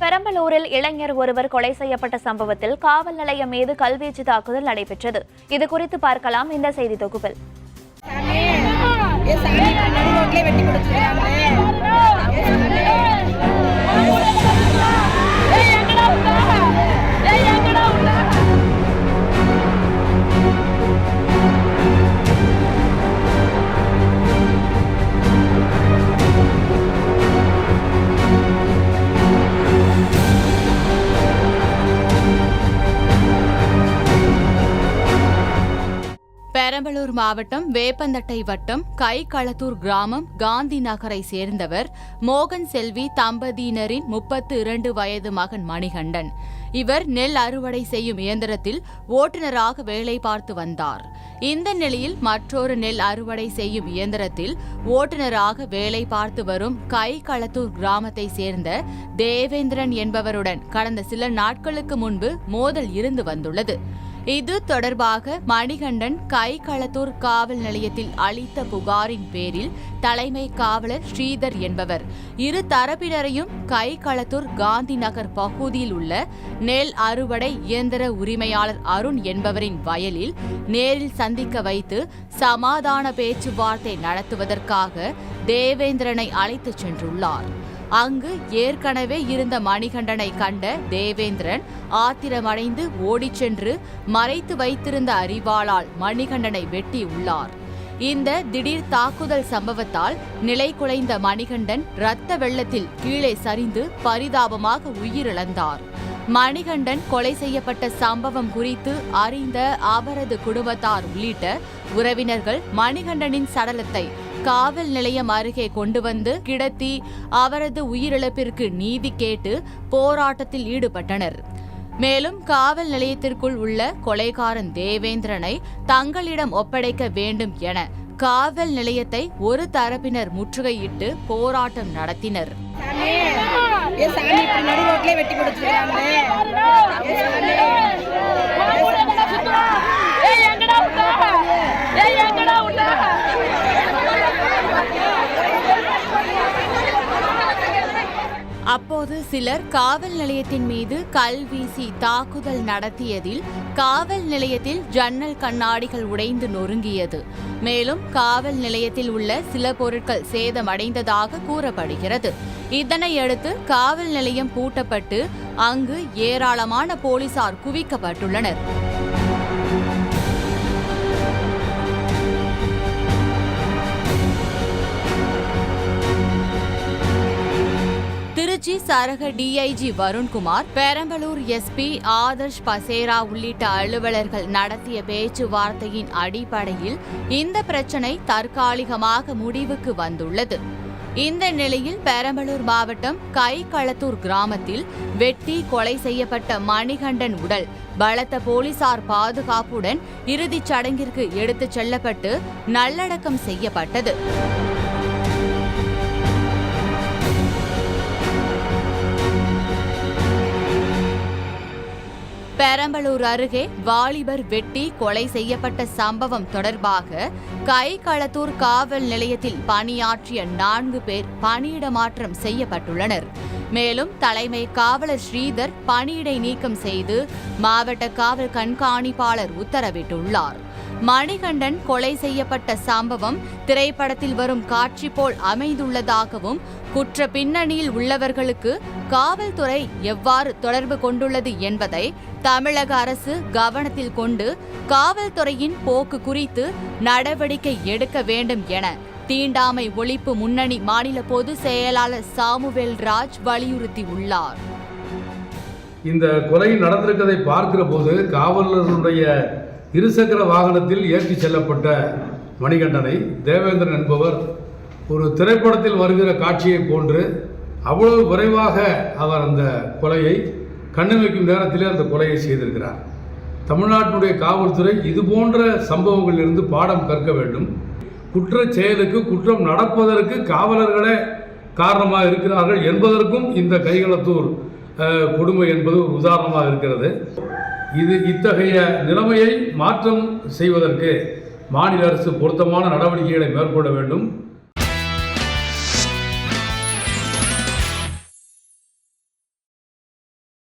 பெரம்பலூரில் இளைஞர் ஒருவர் கொலை செய்யப்பட்ட சம்பவத்தில் காவல் நிலையம் மீது கல்வீச்சு தாக்குதல் நடைபெற்றது. இது குறித்து பார்க்கலாம் இந்த செய்தி தொகுப்பில். பெரம்பலூர் மாவட்டம் வேப்பந்தட்டை வட்டம் கைகளத்தூர் கிராமம் காந்தி நகரை சேர்ந்தவர் மோகன் செல்வி தம்பதியினரின் 32 வயது மகன் மணிகண்டன். இவர் நெல் அறுவடை செய்யும் இயந்திரத்தில் ஓட்டுநராக வேலை பார்த்து வந்தார். இந்த நிலையில் மற்றொரு நெல் அறுவடை செய்யும் இயந்திரத்தில் ஓட்டுநராக வேலை பார்த்து வரும் கைகளத்தூர் கிராமத்தை சேர்ந்த தேவேந்திரன் என்பவருடன் கடந்த சில நாட்களுக்கு முன்பு மோதல் இருந்து வந்துள்ளது. இது தொடர்பாக மணிகண்டன் கைகளத்தூர் காவல் நிலையத்தில் அளித்த புகாரின் பேரில் தலைமை காவலர் ஸ்ரீதர் என்பவர் இரு தரப்பினரையும் கைகளத்தூர் காந்தி நகர் பகுதியில் உள்ள நெல் அறுவடை இயந்திர உரிமையாளர் அருண் என்பவரின் வயலில் நேரில் சந்திக்க வைத்து சமாதான பேச்சுவார்த்தை நடத்துவதற்காக தேவேந்திரனை அழைத்துச் சென்றுள்ளார். அங்கு ஏற்கனவே இருந்த மணிகண்டனை கண்ட தேவேந்திரன் ஆத்திரமடைந்து ஓடிச் சென்று மறைத்து வைத்திருந்த அரிவாளால் மணிகண்டனை வெட்டியுள்ளார். இந்த திடீர் தாக்குதல் சம்பவத்தால் நிலை குலைந்த மணிகண்டன் இரத்த வெள்ளத்தில் கீழே சரிந்து பரிதாபமாக உயிரிழந்தார். மணிகண்டன் கொலை செய்யப்பட்ட சம்பவம் குறித்து அறிந்த அவரது குடும்பத்தார் உள்ளிட்ட உறவினர்கள் மணிகண்டனின் சடலத்தை காவல் நிலையம் அருகே கொண்டு வந்து கிடத்தி அவரது உயிரிழப்பிற்கு நீதி கேட்டு போராட்டத்தில் ஈடுபட்டனர். மேலும் காவல் நிலையத்திற்குள் உள்ள கொலைகாரன் தேவேந்திரனை தங்களிடம் ஒப்படைக்க வேண்டும் என காவல் நிலையத்தை ஒரு தரப்பினர் முற்றுகையிட்டு போராட்டம் நடத்தினர். அப்போது சிலர் காவல் நிலையத்தின் மீது கல் வீசி தாக்குதல் நடத்தியதில் காவல் நிலையத்தில் ஜன்னல் கண்ணாடிகள் உடைந்து நொறுங்கியது. மேலும் காவல் நிலையத்தில் உள்ள சில பொருட்கள் சேதமடைந்ததாக கூறப்படுகிறது. இதனையடுத்து காவல் நிலையம் பூட்டப்பட்டு அங்கு ஏராளமான போலீசார் குவிக்கப்பட்டுள்ளனர். திருச்சி சரக டிஐஜி வருண்குமார், பெரம்பலூர் எஸ்பி ஆதர்ஷ் பசேரா உள்ளிட்ட அலுவலர்கள் நடத்திய பேச்சுவார்த்தையின் அடிப்படையில் இந்த பிரச்சினை தற்காலிகமாக முடிவுக்கு வந்துள்ளது. இந்த நிலையில் பெரம்பலூர் மாவட்டம் கைகளத்தூர் கிராமத்தில் வெட்டி கொலை செய்யப்பட்ட மணிகண்டன் உடல் பலத்த போலீசார் பாதுகாப்புடன் இறுதிச் சடங்கிற்கு எடுத்துச் செல்லப்பட்டு நல்லடக்கம் செய்யப்பட்டது. பெரம்பலூர் அருகே வாலிபர் வெட்டி கொலை செய்யப்பட்ட சம்பவம் தொடர்பாக கைகளத்தூர் காவல் நிலையத்தில் பணியாற்றிய 4 பேர் பணியிட மாற்றம் செய்யப்பட்டுள்ளனர். மேலும் தலைமை காவலர் ஸ்ரீதர் பணியிடை நீக்கம் செய்து மாவட்ட காவல் கண்காணிப்பாளர் உத்தரவிட்டுள்ளார். மணிகண்டன் கொலை செய்யப்பட்ட சம்பவம் திரைப்படத்தில் வரும் காட்சி போல் அமைந்துள்ளதாகவும் குற்ற பின்னணியில் உள்ளவர்களுக்கு காவல்துறை எவ்வாறு தொடர்பு கொண்டுள்ளது என்பதை தமிழக அரசு கவனத்தில் கொண்டு காவல்துறையின் போக்கு குறித்து நடவடிக்கை எடுக்க வேண்டும் என தீண்டாமை ஒழிப்பு முன்னணி மாநில பொதுச் செயலாளர் சாமுவேல் ராஜ் வலியுறுத்தியுள்ளார். இந்த கொலை நடந்திருப்பதை பார்க்கிற போது காவலர்களுடைய இருசக்கர வாகனத்தில் ஏற்றி செல்லப்பட்ட மணிகண்டனை தேவேந்திரன் என்பவர் ஒரு திரைப்படத்தில் வருகிற காட்சியை போன்று அவ்வளவு விரைவாக அவர் அந்த கொலையை கண்ணிமைக்கும் நேரத்திலே அந்த கொலையை செய்திருக்கிறார். தமிழ்நாட்டினுடைய காவல்துறை இதுபோன்ற சம்பவங்களிலிருந்து பாடம் கற்க வேண்டும். குற்ற செயலுக்கு குற்றம் நடப்பதற்கு காவலர்களே காரணமாக இருக்கிறார்கள் என்பதற்கும் இந்த கைகளத்தூர் கொடுமை என்பது ஒரு உதாரணமாக இருக்கிறது. இத்தகைய நிலைமையை மாற்றம் செய்வதற்கு மாநில அரசு பொருத்தமான நடவடிக்கைகளை மேற்கொள்ள வேண்டும்.